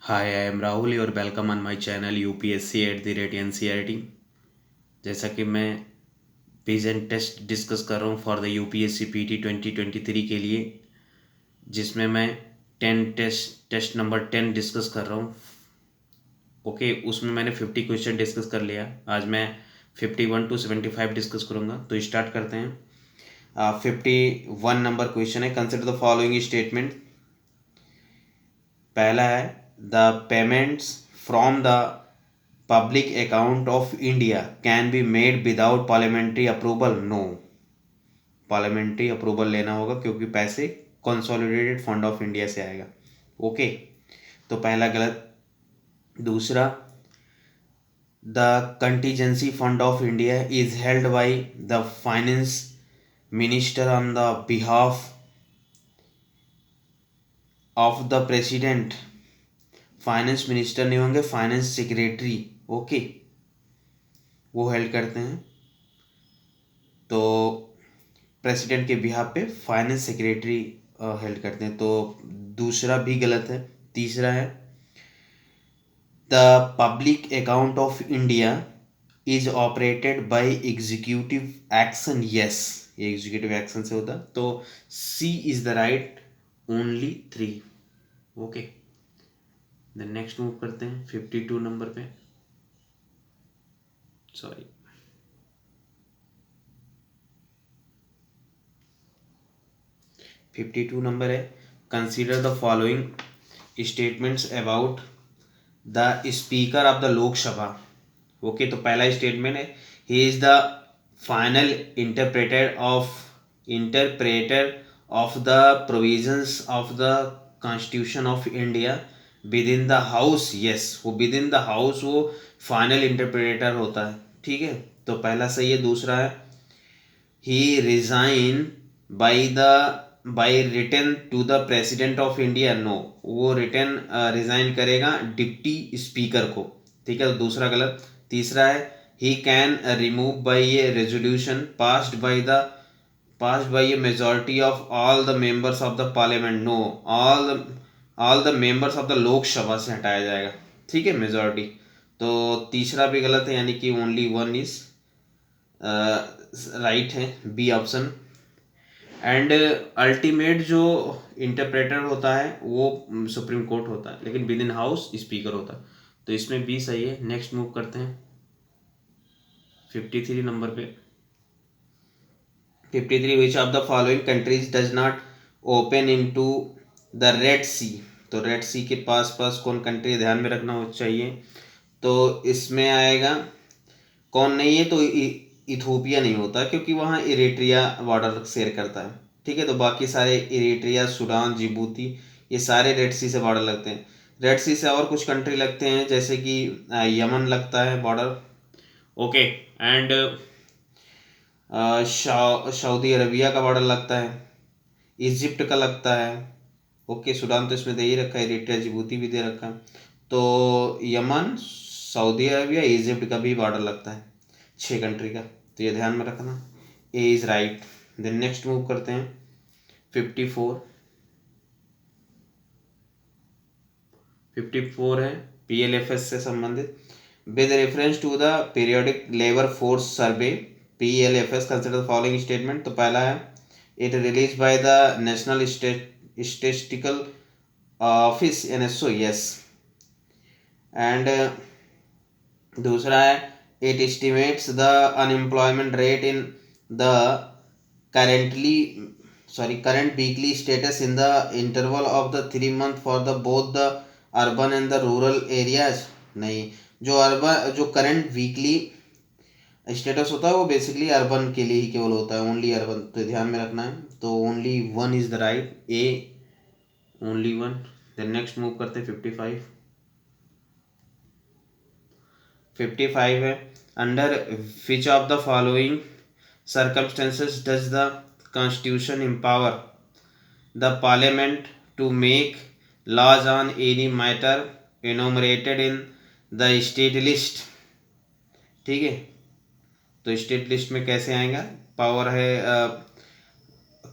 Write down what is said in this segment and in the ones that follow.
Hi, I am Rahul. Your welcome on my channel UPSC at the rate NCERT। जैसा कि मैं present test discuss कर रहा हूँ फॉर द यूपीएससी पीटी 2023 के लिए, जिसमें मैं टेस्ट नंबर 10 डिस्कस कर रहा हूँ। ओके, उसमें मैंने 50 क्वेश्चन डिस्कस कर लिया। आज मैं 51 to 75 डिस्कस करूँगा। तो स्टार्ट करते हैं। 51 नंबर क्वेश्चन है, कंसिडर द फॉलोइंग स्टेटमेंट। पहला है the payments from the public account of India can be made without parliamentary approval. No, parliamentary approval लेना होगा क्योंकि पैसे कंसोलिडेटेड फंड ऑफ इंडिया से आएगा। ओके, तो पहला गलत। दूसरा, the contingency fund of India is held by the finance minister on the behalf of the president. Finance minister नहीं होंगे, फाइनेंस सेक्रेटरी। ओके, वो हेल्ड करते हैं। तो प्रेसिडेंट के बिहाफ पे फाइनेंस सेक्रेटरी हेल्ड करते हैं। तो दूसरा भी गलत है। तीसरा है the public account of India is operated by executive action. Yes, ये एग्जीक्यूटिव एक्शन से होता। तो C is the right, only 3। Okay, then next move करते हैं 52 नंबर पे। सॉरी, 52 नंबर है, consider the following statements about the speaker of the Lok Sabha. Okay, तो पहला स्टेटमेंट है he is the final interpreter of the provisions of the constitution of India with in the house. Yes, वो with in the house वो final interpreter होता है। ठीक है, तो पहला सही है। दूसरा है he resign by the by return to the president of India. No, वो रिटर्न रिजाइन करेगा डिप्टी स्पीकर को। ठीक है, तो दूसरा गलत। तीसरा है he can remove by a resolution passed by a majority of all the members of the parliament. No, all the members of the Lok Sabha से हटाया जाएगा। ठीक है, मेजॉरिटी। तो तीसरा भी गलत है, यानी कि ओनली 1 इज राइट है, बी ऑप्शन। एंड अल्टीमेट जो इंटरप्रेटर होता है वो सुप्रीम कोर्ट होता है, लेकिन विद इन हाउस स्पीकर होता है। तो इसमें बी सही है। नेक्स्ट मूव करते हैं 53 नंबर पे। 53, which of the following countries does not open into the red sea. तो रेड सी के पास कौन कंट्री ध्यान में रखना हो चाहिए। तो इसमें आएगा कौन नहीं है, तो इथोपिया नहीं होता क्योंकि वहाँ इरिट्रिया बॉर्डर शेयर करता है। ठीक है, तो बाकी सारे इरिट्रिया, सूडान, जिबूती, ये सारे रेड सी से बॉर्डर लगते हैं। रेड सी से और कुछ कंट्री लगते हैं, जैसे कि यमन लगता है border. Okay, and Saudi Arabia का बॉर्डर लगता है, इजिप्ट का लगता है। ओके, सूडान तो इसमें दे ही रखा है, इरिट्रिया, जिबूती भी दे रखा है। तो यमन, सऊदी अरबिया, इजिप्ट का भी बॉर्डर लगता है, 6 कंट्री का। तो ये ध्यान में रखना, A is right. Then next move करते हैं 54। 54 है पीएलएफएस से संबंधित। With reference to the periodic labour force survey PLFS consider the following statement. तो पहला है it release by the national statistical office NSO. Yes, and दूसरा है it estimates the unemployment rate in the currently current weekly status in the interval of the 3 month for the both the urban and the rural areas। नहीं, जो urban जो current weekly status होता है वो basically urban के लिए ही केवल होता है, ओनली अर्बन। तो ध्यान में रखना है। तो only 1 is the right, a, only 1। Then next move करते हैं 55। 55 है under which of the following circumstances does the constitution empower the parliament to make laws on any matter enumerated in the state list। ठीक है, तो state list में कैसे आएगा। Power है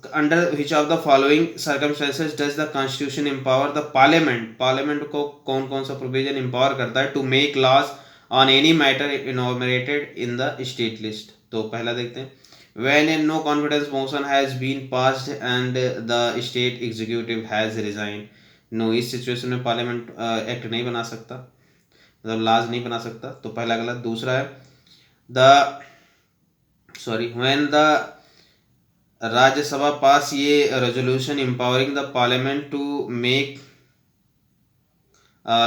under which of the following circumstances does the constitution empower the parliament, parliament को कौन कौन सा प्रोविजन एम्पावर करता है to make laws on any matter enumerated in the state list. तो पहला देखते हैं, when a no confidence motion has been passed and the state executive has resign. No, इस सिचुएशन में पार्लियामेंट एक्ट नहीं बना सकता, मतलब लॉज नहीं बना सकता, तो पहला गलत। दूसरा है the when the Rajya Sabha pass ये resolution empowering the parliament to make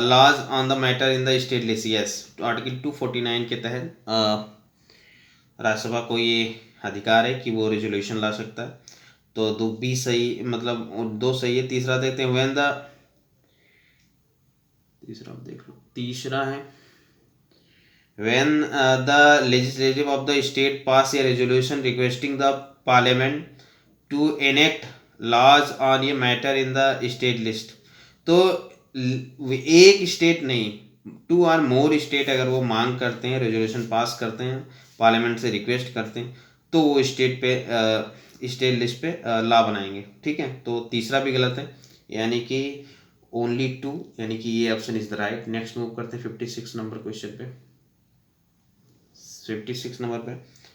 laws on the matter in the state list. Yes, article 249 के तहत राज्यसभा को ये अधिकार है कि वो रेजोल्यूशन ला सकता है। तो दो भी सही, मतलब दो सही है। तीसरा देखते हैं, व्हेन द तीसरा देख लो, तीसरा है when the legislative of the state pass a resolution requesting the parliament to enact laws on a matter in the state list। तो एक स्टेट नहीं, 2 और मोर स्टेट अगर वो मांग करते हैं, रेजोल्यूशन पास करते हैं, पार्लियामेंट से रिक्वेस्ट करते हैं, तो वो स्टेट पे स्टेट लिस्ट पे लॉ बनाएंगे। ठीक है, तो तीसरा भी गलत है, यानी कि ओनली 2, यानी कि ये option is the right. Next move करते हैं 56 नंबर क्वेश्चन पे। 56 नंबर पे,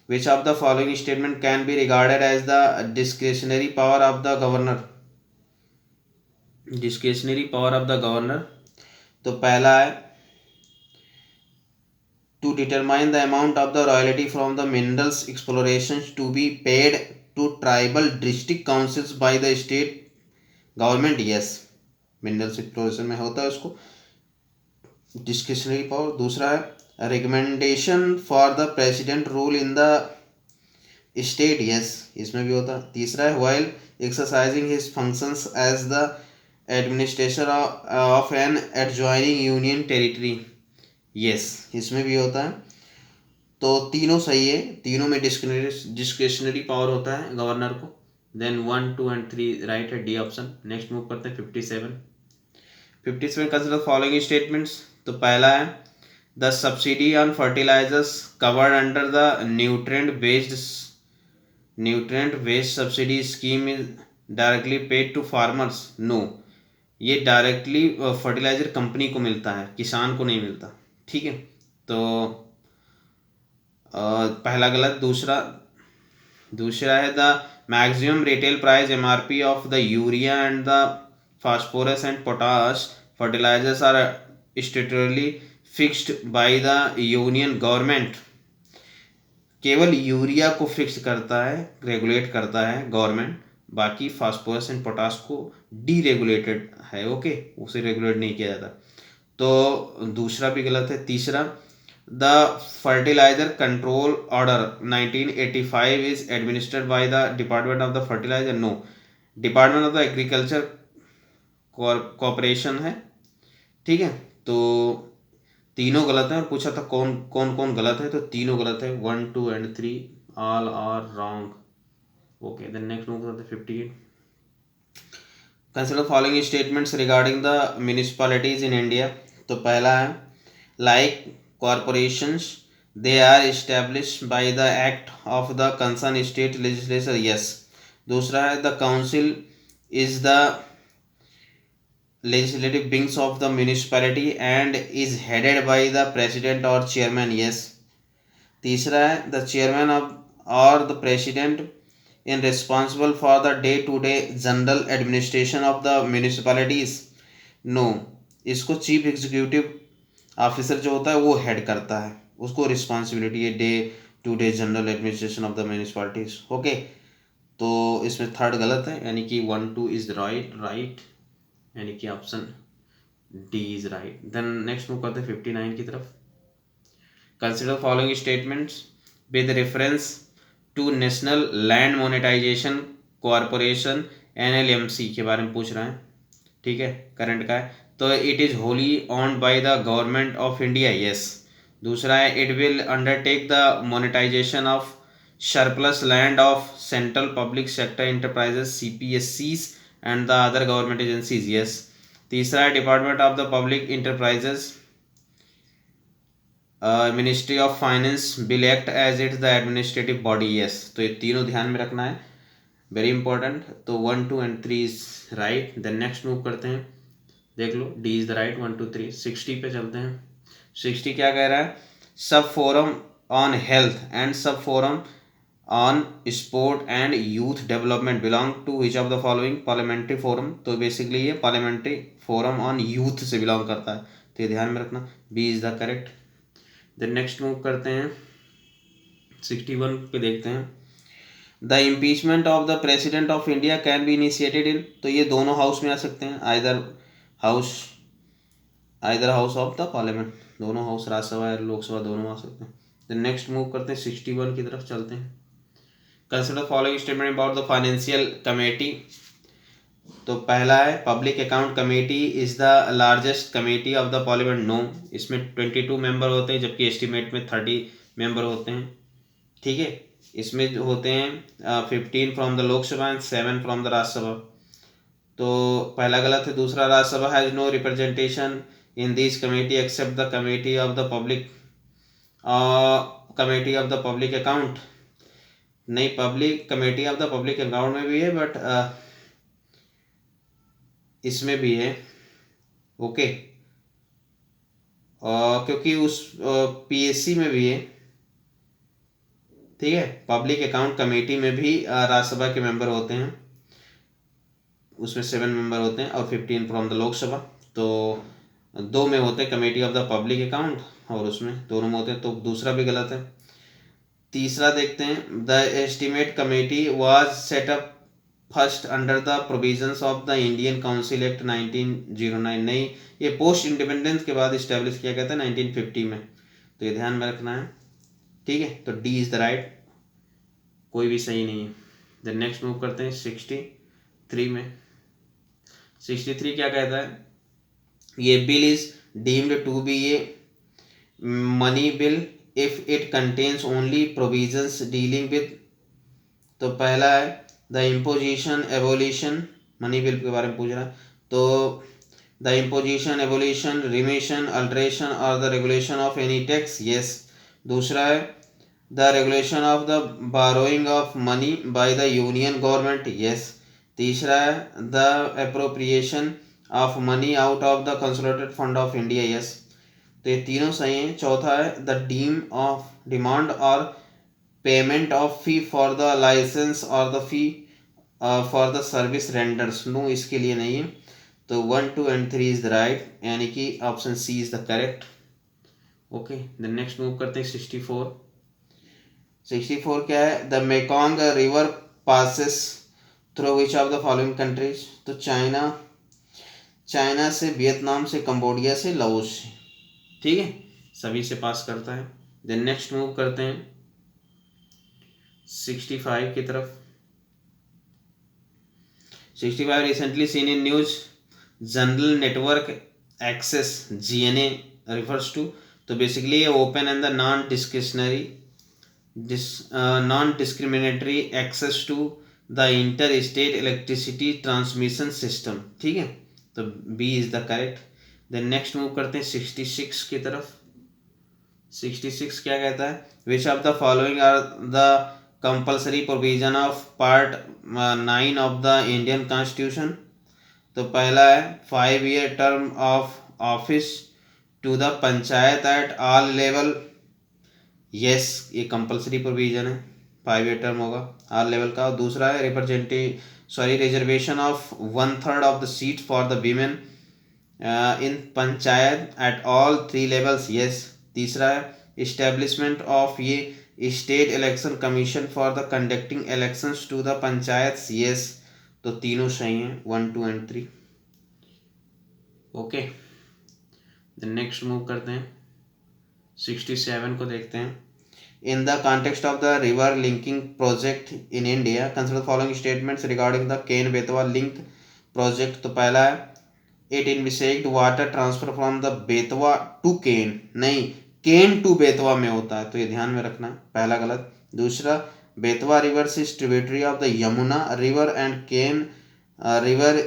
which of the following statement can be regarded as the discretionary power of the governor. Discretionary power of the governor, तो पहला है to determine the amount of the royalty from the minerals exploration to be paid to tribal district councils by the state government. Yes, minerals exploration में होता है उसको discretionary power. दूसरा है recommendation for the president rule in the state. Yes, इसमें भी होता है। तीसरा है while exercising his functions as the administrator of an adjoining union territory. Yes, इसमें भी होता है। तो तीनों सही है, तीनों में डिस्क्रिशनरी पावर होता है गवर्नर को। देन 1, 2 एंड 3 राइट है, डी ऑप्शन। नेक्स्ट मूव करते हैं 57 कंसिडर फॉलोइंग स्टेटमेंट्स। तो पहला है the subsidy on fertilizers covered under the nutrient based subsidy scheme is directly paid to farmers. No, ये डायरेक्टली फर्टिलाइजर कंपनी को मिलता है, किसान को नहीं मिलता। ठीक है, तो पहला गलत। दूसरा है the maximum retail price MRP of the urea and the phosphorus and potash fertilizers are statutorily fixed by the union government. केवल यूरिया को फिक्स करता है, रेगुलेट करता है गवर्नमेंट, बाकी फास्फोरस एंड पोटाश को डीरेगुलेटेड है। ओके, उसे रेगुलेट नहीं किया जाता। तो दूसरा भी गलत है। तीसरा the fertilizer control order 1985 is administered by the department of the fertilizer. No, department of the agriculture corporation है। ठीक है, तो तीनों गलत हैं। और पूछा था कौन कौन गलत है, तो तीनों गलत है, 1, 2 and 3 all are wrong. Okay, then next move करते हैं 58। Consider following statements regarding the municipalities in India. तो पहला है like corporations they are established by the act of the concern state legislature. Yes. दूसरा है the council is the legislative wings of the municipality and is headed by the president or chairman। yes। तीसरा है the chairman of or the president in responsible for the day to day general administration of the municipalities। no, इसको chief executive officer जो होता है वो head करता है, उसको रिस्पॉन्सिबिलिटी है day to day general administration of the municipalities. Okay, तो इसमें थर्ड गलत है, यानी कि 1, 2 इज राइट, यानी कि option D is right. Then next move करते हैं 59 की तरफ। Consider following statements with reference to national land monetization corporation NLMC के बारे में पूछ रहे हैं। ठीक है, करंट का है, तो it is wholly owned by the government of India. Yes. दूसरा है it will undertake the monetization of surplus land of central public sector enterprises CPSCs and the other government agencies। yes। तीसरा है department of the public enterprises ministry of finance will act as it the administrative body. yes। तो ये तीनों ध्यान में रखना है। Very important. तो 1 2 and 3 is right. Then next move करते हैं, देख लो डी इज द राइट 1 2 3। 60 पे चलते हैं। 60 क्या कह रहा है, sub forum on health and sub forum on sport and youth development belong to which of the following parliamentary forum. तो बेसिकली ये पार्लियामेंट्री फोरम ऑन यूथ से बिलोंग करता है, तो ये ध्यान में रखना, B is the correct. Then next move करते हैं 61 पे देखते हैं, the impeachment of the president of India can be initiated in. तो ये दोनों हाउस में आ सकते हैं, house either house of the parliament, दोनों हाउस, राज्यसभा या लोकसभा दोनों आ सकते हैं। देन नेक्स्ट मूव करते हैं 61 की तरफ चलते हैं, consider following statement about the financial committee. तो पहला है public account committee is the largest committee of the parliament. No, इसमें 22 मेंबर होते हैं जबकि एस्टिमेट में 30 मेंबर होते हैं, ठीक है। इसमें जो होते हैं 15 from the Lok Sabha and 7 from the Rajya Sabha. तो पहला गलत है। दूसरा, Rajya Sabha has no representation in this committee except the committee of the public account. नहीं, public committee of the public account में भी है, बट इसमें भी है, ओके। क्योंकि उस पीएससी में भी है, ठीक है। पब्लिक अकाउंट कमेटी में भी राज्यसभा के मेंबर होते हैं, उसमें 7 मेंबर होते हैं और 15 फ्रॉम द लोकसभा। तो 2 में होते हैं committee of the public account और उसमें दोनों में होते हैं, तो दूसरा भी गलत है। तीसरा देखते हैं, the estimate committee was set up first under the provisions of the Indian council act 1909। नहीं, ये पोस्ट इंडिपेंडेंस के बाद इस्टेब्लिश किया गया था 1950 में, तो ये ध्यान में रखना है, ठीक है। तो डी इज द राइट, कोई भी सही नहीं है। देन नेक्स्ट मूव करते हैं 63 में। 63 क्या कहता है, ये bill is deemed to be a money bill if it contains only provisions dealing with. तो पहला है the imposition abolition, money bill के बारे में पूछ रहा है, तो the imposition abolition remission alteration और the regulation of any tax, yes. दूसरा है the regulation of the borrowing of money by the union government, yes. तीसरा है the appropriation of money out of the consolidated fund of India, yes. तो ये तीनों सही हैं। चौथा है द डिमांड और payment of fee for the licence और the fee for the service renders, no, इसके लिए नहीं है। तो 1 2 एंड 3 इज द राइट, यानी कि option C is the correct, okay. Then next move करते हैं 64। 64 क्या है, the Mekong river passes through which of the following countries. तो चाइना से, वियतनाम से, कंबोडिया से, लाओस से, ठीक है, सभी से पास करता है। देन नेक्स्ट मूव करते हैं 65 की तरफ। 65 recently seen in news general network access, GNA refers to. तो बेसिकली ये open and the non discriminatory access to the inter state electricity transmission system, ठीक है। तो B is the correct. Then next move करते हैं 66 की तरफ। 66 क्या कहता है, which of the following are the compulsory provision of part 9 of the Indian constitution. तो पहला है 5 year term of office to the panchayat at all level, yes, ये कंपल्सरी प्रोविजन है, 5 ईयर टर्म होगा ऑल लेवल का। दूसरा है reservation of 1/3 of the seat for the women in panchayat at all 3 levels, yes. तीसरा है इस्टेब्लिशमेंट ऑफ ये state election commission for the conducting elections to the panchayat, yes. तो तीनों सही हैं, 1 2 and 3, okay. Then next move करते हैं 67 को देखते हैं। In the context of the river linking project in India consider following statements regarding the Ken Betwa link project. तो पहला है it envisaged water transfer from the Betwa to Ken, नहीं, केन टू बेतवा में होता है, तो ये ध्यान में रखना, पहला गलत। दूसरा, Betwa river is tributary of the Yamuna river and Ken river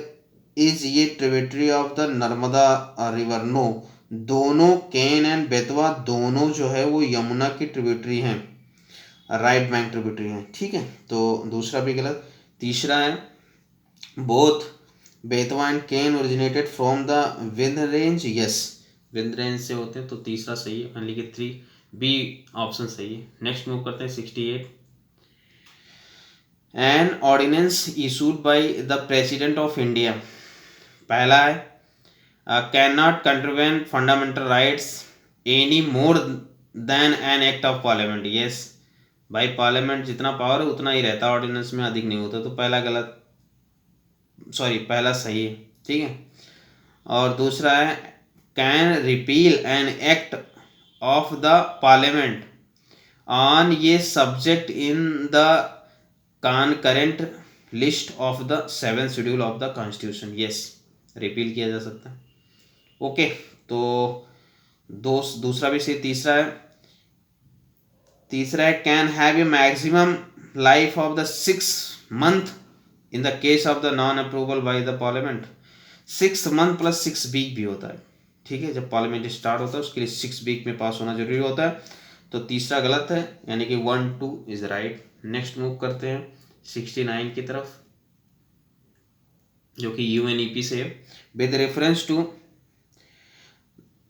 is ये tributary of the Narmada river, no, दोनों केन एंड बेतवा दोनों जो है वो यमुना की ट्रिब्यूटरी हैं, राइट बैंक ट्रिब्यूटरी हैं, ठीक है। तो दूसरा भी गलत। तीसरा है both Betwa and Ken originated from the Vindhya range, yes Vindhya range से होते हैं, तो तीसरा सही है, यानी कि 3B ऑप्शन सही है। नेक्स्ट मूव करते हैं 68, an ordinance issued by the president of India. पहला है can not contravene fundamental rights any more than an act of parliament, yes भाई पार्लियामेंट जितना पावर है उतना ही रहता है, ऑर्डिनेंस में अधिक नहीं होता, तो पहला गलत, सॉरी पहला सही है, ठीक है। और दूसरा है can repeal an act of the parliament on ये subject in the current list of the 7th schedule of the constitution, yes repeal किया जा सकता है। ओके, तो दूसरा भी सही। तीसरा है can have a maximum life of the 6 month in the case of the non approval bye the parliament. 6 month + 6 week भी होता है, ठीक है, जब पार्लियामेंट स्टार्ट होता है उसके लिए 6 week में पास होना जरूरी होता है, तो तीसरा गलत है, यानी कि 1 2 इज राइट। नेक्स्ट मूव करते हैं 69 की तरफ, जो कि UNEP से है। With reference to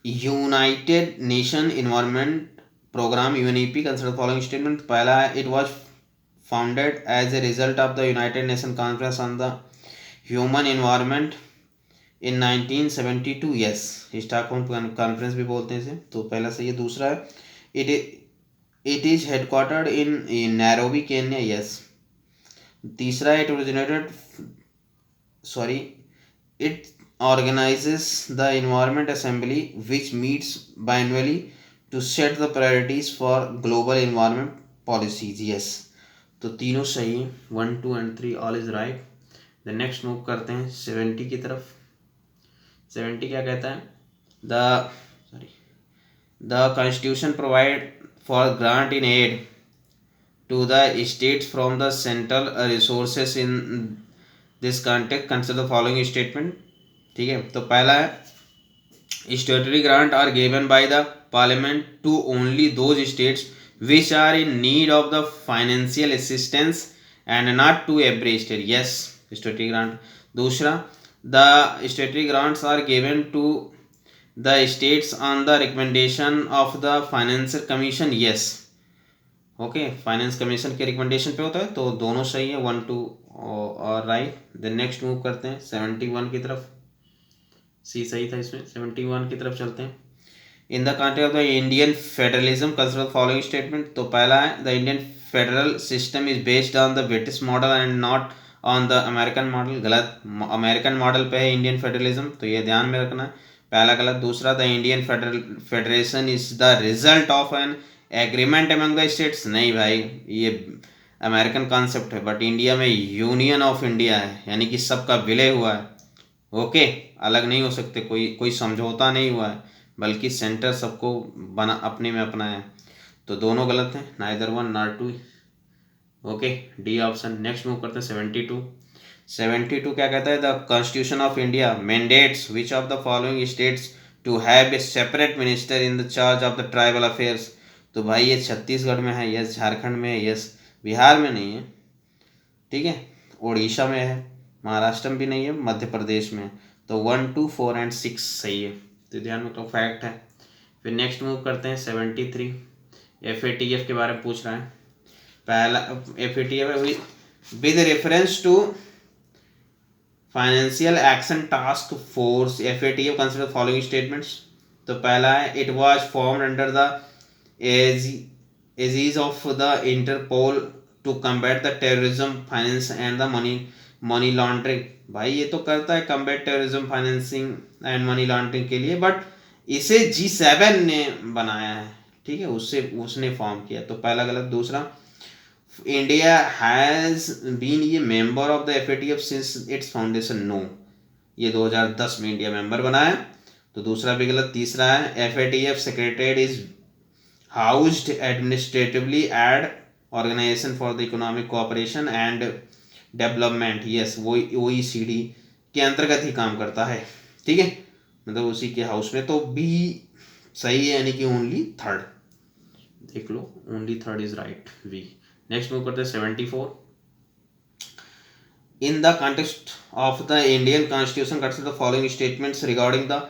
united nation environment programme UNEP consider following statement. पहला है it was founded as a result of the united nation conference on the human environment in 1972, yes Stockholm conference भी बोलते हैं इसे, तो पहला सही है। दूसरा है it is headquartered in Nairobi Kenya, yes. तीसरा है it organizes the environment assembly which meets biannually to set the priorities for global environment policies, yes तो तीनों सही है, 1 2 and 3 all is right. The next move करते हैं 70 की तरफ। 70 क्या कहता है, the constitution provide for grant in aid to the states from the central resources in this context consider the following statement, ठीक है। तो पहला है statutory grant are given by the parliament to only those states which are in need of the financial assistance and not to every state, yes स्टेटरी grant. दूसरा the statutory grants are given to the states on the recommendation of the financial commission, yes okay finance commission के recommendation पे होता है, तो दोनों सही है, 1 2 और राइट। देन नेक्स्ट मूव करते हैं 71 की तरफ। सी सही था इसमें, 71 की तरफ चलते हैं। In the country of the Indian federalism consider following statement. तो पहला है the Indian federal system is based on the British model and not on the American model, गलत, अमेरिकन मॉडल पे है इंडियन फेडरलिज्म, तो ये ध्यान में रखना है, पहला गलत। दूसरा the Indian federation is the result of an agreement among the states, नहीं भाई ये अमेरिकन कॉन्सेप्ट है, बट इंडिया में यूनियन ऑफ इंडिया है, यानी कि सबका विलय हुआ है, ओके अलग नहीं हो सकते, कोई समझौता नहीं हुआ है, बल्कि सेंटर सबको बना अपने में अपना है, तो दोनों गलत हैं, neither 1 not 2, okay D option. Next move करते हैं 72। 72 क्या कहता है, the constitution of India mandates which of the following states to have a separate minister in the charge of the tribal affairs. तो भाई ये छत्तीसगढ़ में है, यस झारखंड में है, यस बिहार में नहीं है, ठीक है, उड़ीसा में है, महाराष्ट्र में भी नहीं है, मध्य प्रदेश में, तो 1 2 4 and 6 सही है, तो ध्यान में तो फैक्ट है। फिर नेक्स्ट मूव करते हैं 73। FATF के बारे में पूछ रहा है। पहला FATF with reference to financial action task force, FATF consider following statements. तो पहला है it was formed under the aegis of the Interpol to combat the terrorism finance and the money laundering. भाई ये तो करता है combat terrorism financing and money laundering के लिए, बट इसे G7 ने बनाया है, ठीक है, उसने फॉर्म किया, तो पहला गलत। दूसरा इंडिया हैज बीन ये member of the FATF since its foundation, no ये 2010 में इंडिया मेंबर बना है, तो दूसरा भी गलत। तीसरा है FATF secretariat is housed administratively at organisation for the economic cooperation and development, yes वो OECD के अंतर्गत ही काम करता है, ठीक है, मतलब उसी के हाउस में, तो बी सही है, यानी कि ओनली थर्ड, देख लो only third is right, B. Next move करते हैं 74। in the context of the Indian Constitution consider the following statements regarding the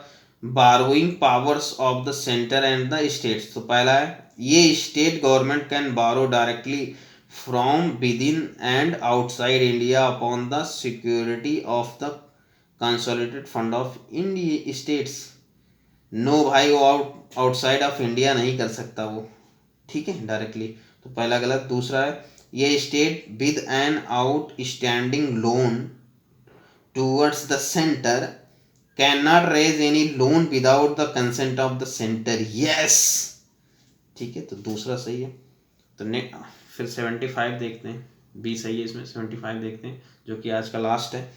borrowing powers of the center and the states. तो पहला है, ये state government can borrow directly from within and outside India upon the security of the consolidated fund of India states. No भाई, वो outside of India नहीं कर सकता वो, ठीक है, डायरेक्टली। तो पहला गलत। दूसरा है, ये state with an outstanding loan towards the centre can not raise any loan without the consent of the centre. Yes, ठीक है, तो दूसरा सही है। तो फिर 75 देखते हैं, बी सही है इसमें। 75 देखते हैं जो कि आज का लास्ट है।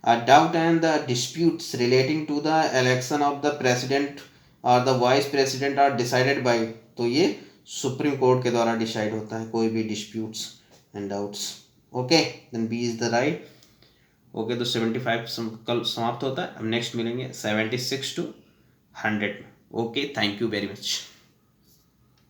A doubt and the disputes relating to the election of the president or the vice president are decided by, तो ये सुप्रीम कोर्ट के द्वारा डिसाइड होता है कोई भी disputes and doubts. Okay, then B is the right. Okay, तो 75 कल समाप्त होता है। अब नेक्स्ट मिलेंगे 76 to 100। Okay, thank you very much.